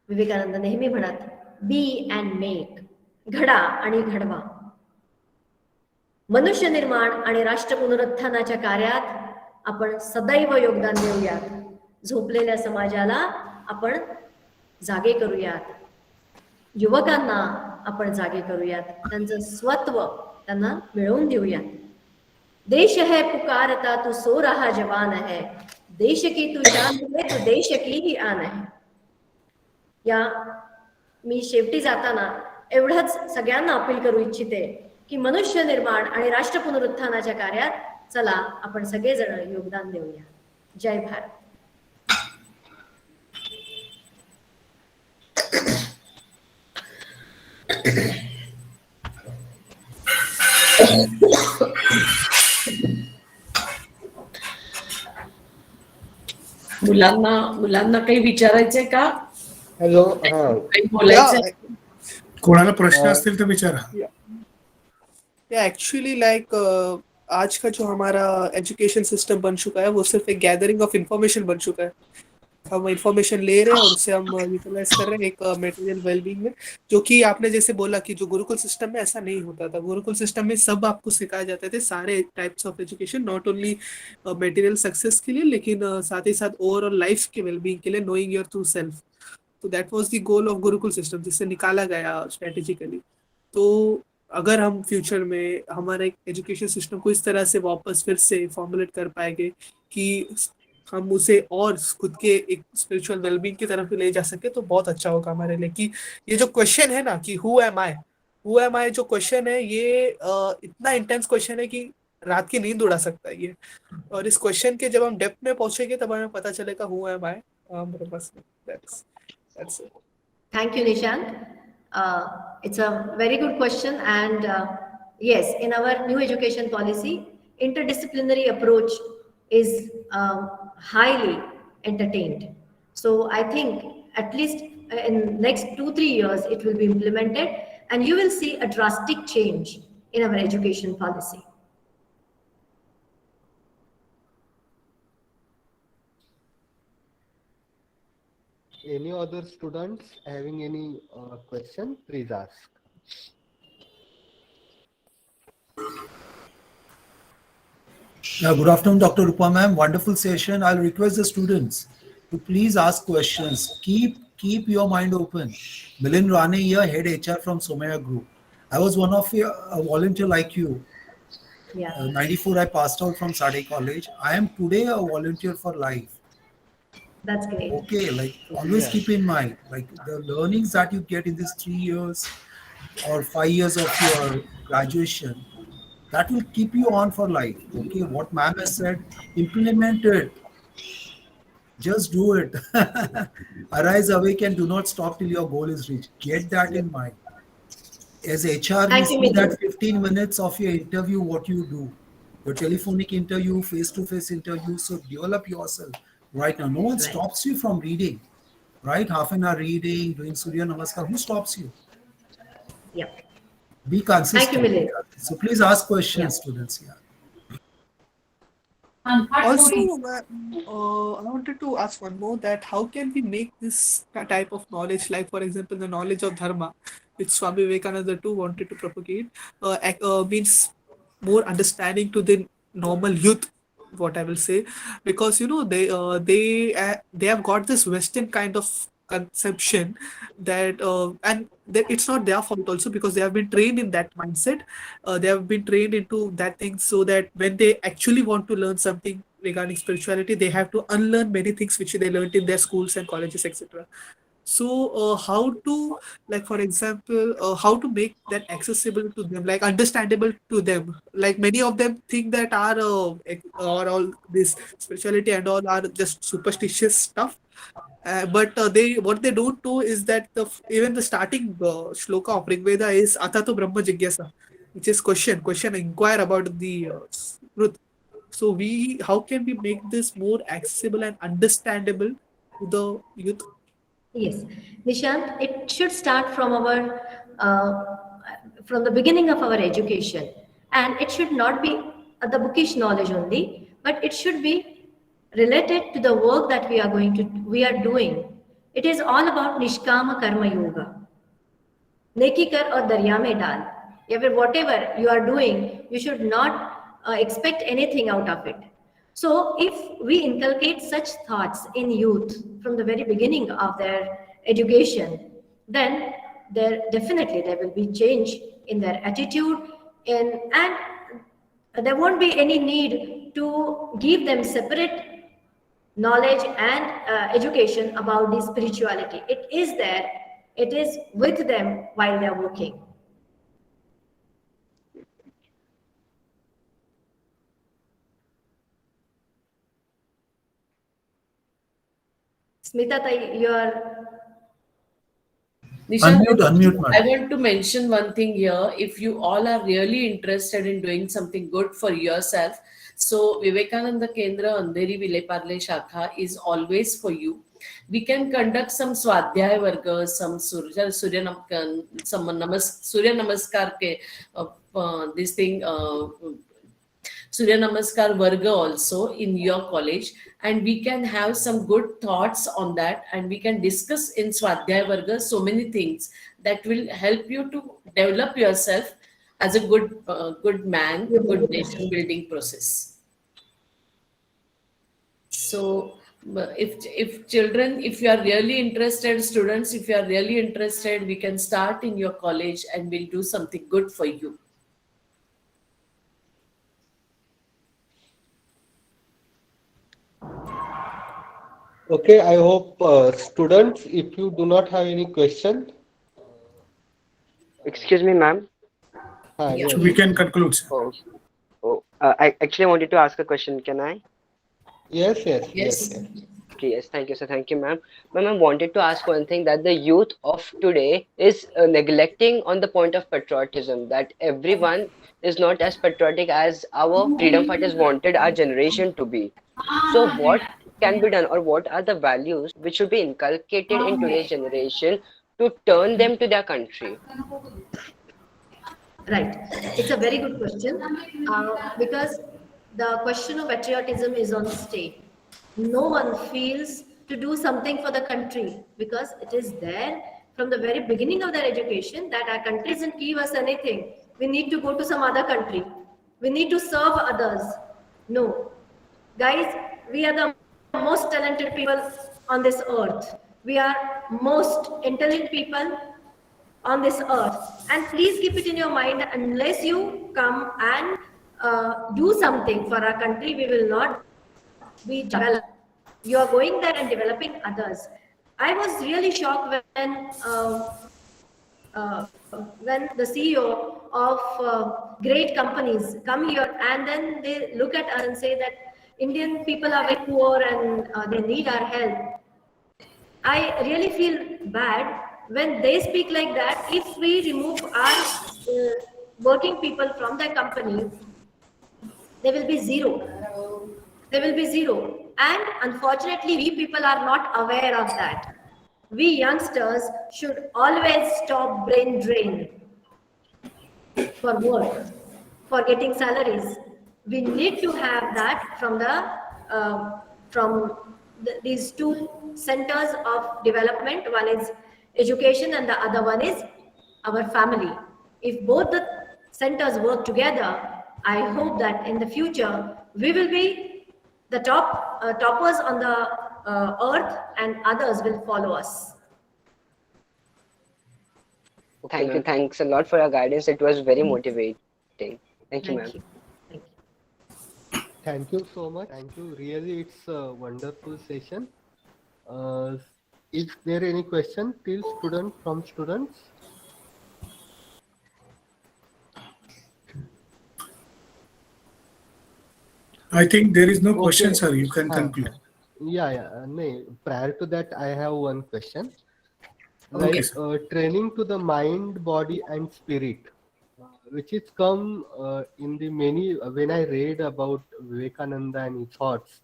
विवेकानंद नेहमी म्हणत बी अँड मेक, घडा आणि घडवा. मनुष्य निर्माण आणि राष्ट्र पुनरुत्थानाच्या कार्यात आपण सदैव योगदान देऊयात. झोपलेल्या समाजाला आपण जागे करूयात. युवकांना आपण जागे करूयात. त्यांचं स्वत्व त्यांना मिळवून देऊयात. देश है पुकारता तू सो रहा जवान है, देश की तू शान है तू देश की ही आन है. या मी शेवटी जाताना एवढंच सगळ्यांना अपील करू इच्छिते की मनुष्य निर्माण आणि राष्ट्र पुनरुत्थानाच्या कार्यात चला आपण सगळेजण योगदान देऊया. जय भारत. मुलांना काही विचारायचंय का? हॅलो. काही बोलायचंय? कोणाला प्रश्न असतील तो विचारा. एक्चुअली लाइक आज का जो हमारा एजुकेशन सिस्टम बन चुका है वो सिर्फ एक गैदरिंग ऑफ इंफॉर्मेशन बन चुका है. हम इंफॉर्मेशन ले रहे हैं और उससे हम यूटिलाइज कर रहे हैं एक मटेरियल वेलबींग में, जो कि आपने जैसे बोला कि जो गुरुकुल सिस्टम में ऐसा नहीं होता था. गुरुकुल सिस्टम में सब आपको सिखाए जाते थे, सारे types of education, not only material success के लिए लेकिन साथ ही साथ ओवरऑल लाइफ के वेलबींग के लिए, नोइंग योर ट्रू सेल्फ. तो that was the goal of Gurukul system, जिससे निकाला गया स्ट्रेटेजिकली. तो अगर हम फ्यूचर में हमारे एजुकेशन सिस्टम को इस तरह से वापस फिर से फॉर्मुलेट कर पाएंगे कि हम उसे और खुद के एक स्पिरिचुअल वेलबींग की तरफ ले जा सके, तो बहुत अच्छा होगा हमारे लिए. कि ये जो क्वेश्चन है ना कि हु एम आई जो क्वेश्चन है, ये इतना इंटेंस क्वेश्चन है कि रात की नींद उड़ा सकता है ये. और इस क्वेश्चन के जब हम डेप्थ में पहुंचेंगे तब हमें पता चलेगा who am I. That's it. Thank you, Nishant. It's a very good question, and yes, in our new education policy, interdisciplinary approach is highly entertained. So I think at least in next 2-3 years it will be implemented, and you will see a drastic change in our education policy. Any other students having any question, please ask. Good afternoon, Dr. Rupa ma'am. Wonderful session. I'll request the students to please ask questions. Keep your mind open. Milind Rane here, head HR from Somaya Group. I was one of a volunteer like you. Yeah. 94, I passed out from Sade College. I am today a volunteer for life. That's great. Okay, like always keep in mind, like the learnings that you get in these 3 years or 5 years of your graduation, that will keep you on for life. Okay, what ma'am has said, implement it. Just do it. Arise, awake, and do not stop till your goal is reached. Get that in mind. As HR, we Thank you, see that Milind. 15 minutes of your interview, what you do, your telephonic interview, face-to-face interview. So develop yourself right now. No one Right. stops you from reading, right? Half an hour reading, doing Surya Namaskar. Who stops you? Yeah. Be consistent. Thank you, Milind. So please ask questions, Yeah. students. Yeah. Also, I wanted to ask one more, that how can we make this type of knowledge, like for example, the knowledge of dharma, which Swami Vivekananda too wanted to propagate, means more understanding to the normal youth, what I will say, because they have got this Western kind of conception that and that it's not their fault also, because they have been trained in that mindset. They have been trained into that thing, so that when they actually want to learn something regarding spirituality, they have to unlearn many things which they learned in their schools and colleges, etc. So how to, like for example, how to make that accessible to them, like understandable to them, like many of them think that our or all this spirituality and all are just superstitious stuff. But they what they don't know is that even the starting shloka of Rig Veda is Atato Brahma Jigyasa, which is question, inquire about the truth. So how can we make this more accessible and understandable to the youth? Yes, Nishant, it should start from from the beginning of our education, and it should not be the bookish knowledge only, but it should be related to the work that we are doing. It is all about Nishkama Karma Yoga. नेकी कर और दरिया में डाल, या फिर whatever you are doing, you should not expect anything out of it. So if we inculcate such thoughts in youth from the very beginning of their education, then there will be change in their attitude, and there won't be any need to give them separate knowledge and education about the spirituality. It is there, it is with them while they are working. Smita, you are. Nisha, Unmute, I madam. want to mention one thing here. If you all are really interested in doing something good for yourself, so Vivekananda Kendra Andheri Vileparle Shakha is always for you. We can conduct some Swadhyaya Varga, some Surya Namaskar ke, this thing, Surya Namaskar Varga also in your college, and we can have some good thoughts on that, and we can discuss in Swadhyaya Varga so many things that will help you to develop yourself as a good man, good nation building process. So if children, if you are really interested, students, if you are really interested, we can start in your college and we'll do something good for you. Okay, I hope students, if you do not have any question, Excuse me, ma'am. yes. We can conclude, sir. I actually wanted to ask a question. Can I? Yes. Okay, yes, thank you, sir. Thank you, ma'am. Ma'am, I wanted to ask one thing, that the youth of today is neglecting on the point of patriotism, that everyone is not as patriotic as our freedom fighters wanted our generation to be. So what can be done, or what are the values which should be inculcated in today's generation to turn them to their country? Right. It's a very good question because the question of patriotism is on stake. No one feels to do something for the country, because it is there from the very beginning of their education that our country doesn't give us anything. We need to go to some other country. We need to serve others. No. Guys, we are the most talented people on this earth. We are most intelligent people on this earth. And please keep it in your mind, unless you come and do something for our country, we will not be developed. You are going there and developing others. I was really shocked when the CEO of great companies come here and then they look at us and say that Indian people are very poor and they need our help. I really feel bad when they speak like that. If we remove our working people from their company, there will be zero. There will be zero. And unfortunately, we people are not aware of that. We youngsters should always stop brain drain for work, for getting salaries. We need to have that from these two centers of development. One is education and the other one is our family. If both the centers work together, I hope that in the future we will be the toppers on the earth, and others will follow us. Thank you. Thanks a lot for your guidance. It was very motivating. Thank you, ma'am. Thank you. Thank you. Thank you so much. Thank you. Really, it's a wonderful session. Is there any question till from students? I think there is no Okay. question, sir. You can Ah, conclude. Yeah. No, prior to that, I have one question. Okay, Like sir. training to the mind, body, and spirit, which is come in the many. When I read about Vivekananda and his thoughts,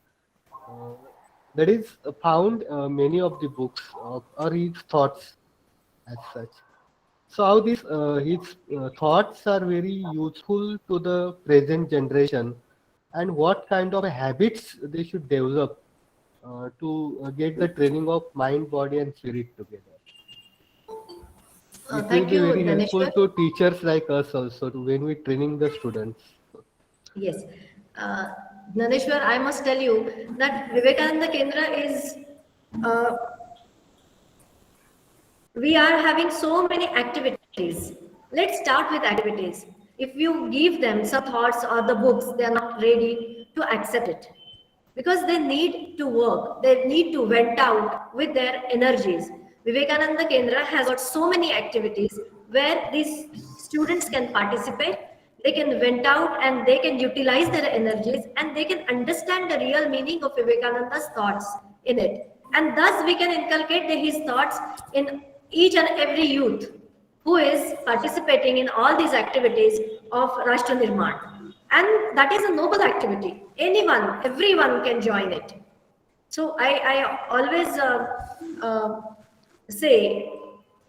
that is found many of the books or his thoughts as such. So how these his thoughts are very useful to the present generation, and what kind of habits they should develop to get the training of mind, body, and spirit together. It will Thank be you, very helpful Dhaneshwar. to teachers like us also when we training the students. Yes. Dhaneshwar, I must tell you that Vivekananda Kendra is, we are having so many activities. Let's start with activities. If you give them some thoughts or the books, they are not ready to accept it, because they need to work, they need to vent out with their energies. Vivekananda Kendra has got so many activities where these students can participate, they can vent out and they can utilize their energies and they can understand the real meaning of Vivekananda's thoughts in it. And thus we can inculcate his thoughts in each and every youth who is participating in all these activities of Rashtra Nirman. And that is a noble activity. Anyone, everyone can join it. So I always say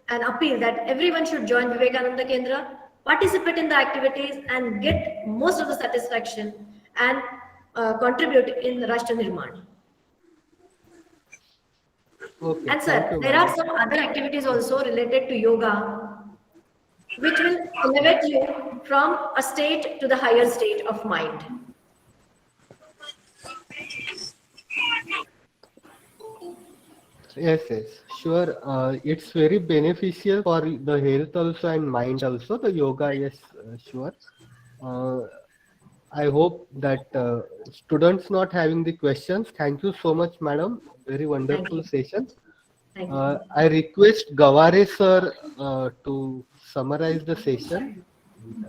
and appeal that everyone should join Vivekananda Kendra, participate in the activities and get most of the satisfaction and contribute in Rashtra Nirman. Okay, And thank sir, you, there madam. are some other activities also related to yoga, which will elevate you from a state to the higher state of mind. Yes, sure. It's very beneficial for the health also and mind also. The yoga, yes, sure. I hope that students not having the questions. Thank you so much, madam. Very wonderful you. session. Thank you. I request Gaware sir to summarize the session. And,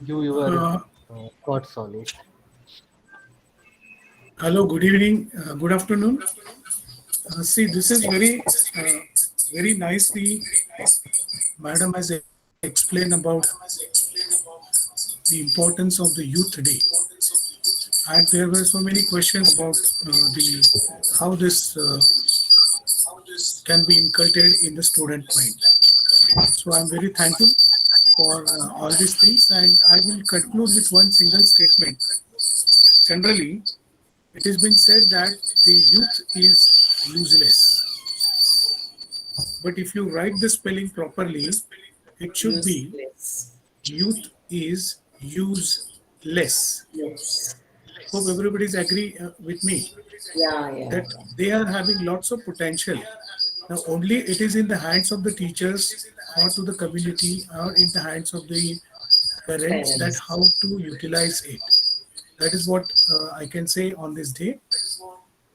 give your Uh, thoughts on it. Hello, good evening, good afternoon. See, this is very nicely, Madam has explained about the importance of the youth today. And there were so many questions about how this can be inculcated in the student mind. So I'm very thankful for all these things, and I will conclude with one single statement. Generally, it has been said that the youth is useless. But if you write the spelling properly, it should be Useless. youth is useless. Yes. Hope everybody's agree with me Yeah. that they are having lots of potential. Now only it is in the hands of the teachers or to the community or in the hands of the parents that Parents. how to utilize it. That is what I can say on this day.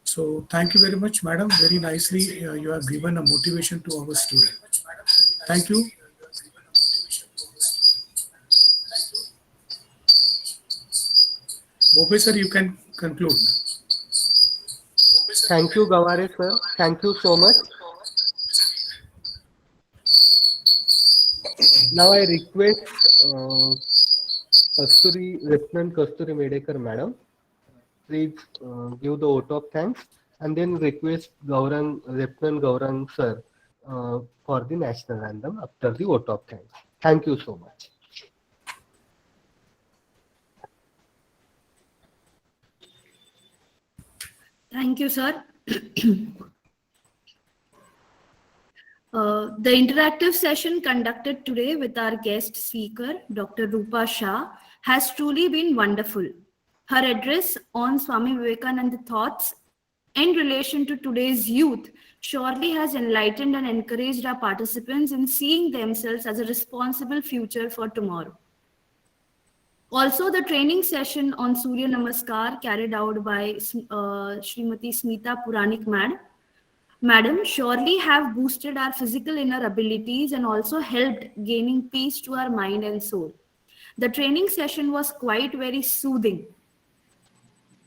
So thank you very much, madam. Very nicely you have given a motivation to our student. Thank you. Bope sir, you can conclude. Thank you, Gaware sir. Thank you so much. Now I request Lieutenant Kasturi Medekar madam, please give the vote of thanks, and then request Lieutenant Gaurang sir for the national anthem after the vote of thanks. Thank you so much. Thank you, sir. The interactive session conducted today with our guest speaker, Dr. Rupa Shah, has truly been wonderful. Her address on Swami Vivekananda thoughts in relation to today's youth surely has enlightened and encouraged our participants in seeing themselves as a responsible future for tomorrow. Also, the training session on Surya Namaskar carried out by Srimati Smita Puranik Madam surely have boosted our physical inner abilities and also helped gaining peace to our mind and soul. The training session was quite very soothing.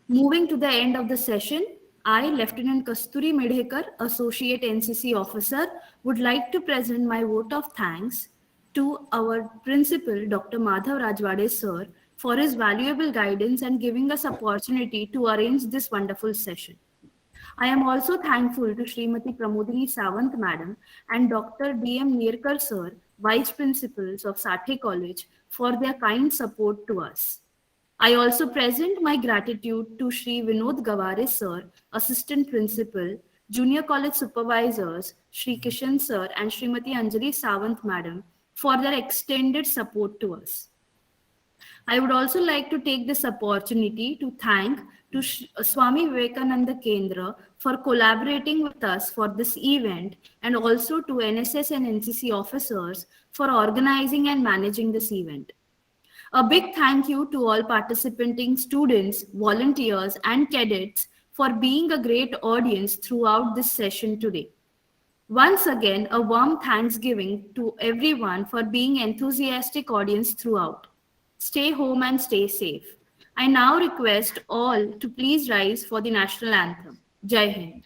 Moving to the end of the session, I, Lieutenant Kasturi Medekar, Associate NCC Officer, would like to present my vote of thanks to our Principal, Dr. Madhav Rajwade Sir, for his valuable guidance and giving us opportunity to arrange this wonderful session. I am also thankful to Srimati Pramodini Sawant Madam and Dr. D.M. Nirkar Sir, Vice Principals of Sathe College, for their kind support to us. I also present my gratitude to Shri Vinod Gaware Sir, Assistant Principal, Junior College Supervisors, Shri Kishan Sir and Srimati Anjali Sawant Madam for their extended support to us. I would also like to take this opportunity to thank to Swami Vivekananda Kendra for collaborating with us for this event, and also to NSS and NCC officers for organizing and managing this event. A big thank you to all participating students, volunteers, and cadets for being a great audience throughout this session today. Once again, a warm thanksgiving to everyone for being enthusiastic audience throughout. Stay home and stay safe. I now request all to please rise for the national anthem. Jai Hind.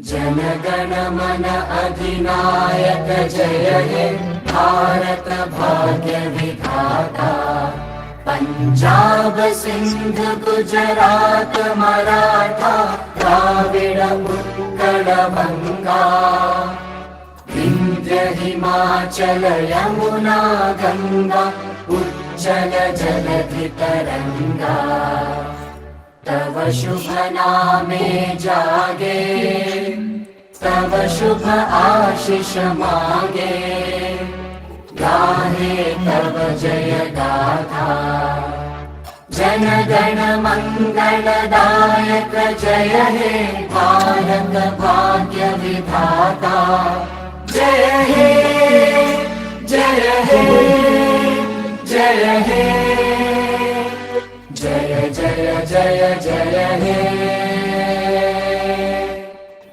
जनगण मन अधिनायक जय हे भारत भाग्य विधाता पंजाब सिंध गुजरात मराठा द्राविड़ उत्कल बंगा विंध्य हिमाचल यमुना गंगा उज्जल जलधि तरंगा तव शुभ नामे जागे तव शुभ आशीष मांगे गाहे तव जय गाथा जन गण मंगलदायक जय हे भारत भाग्य विधाता जय हे जय हे जय हे जय जय जय जय हे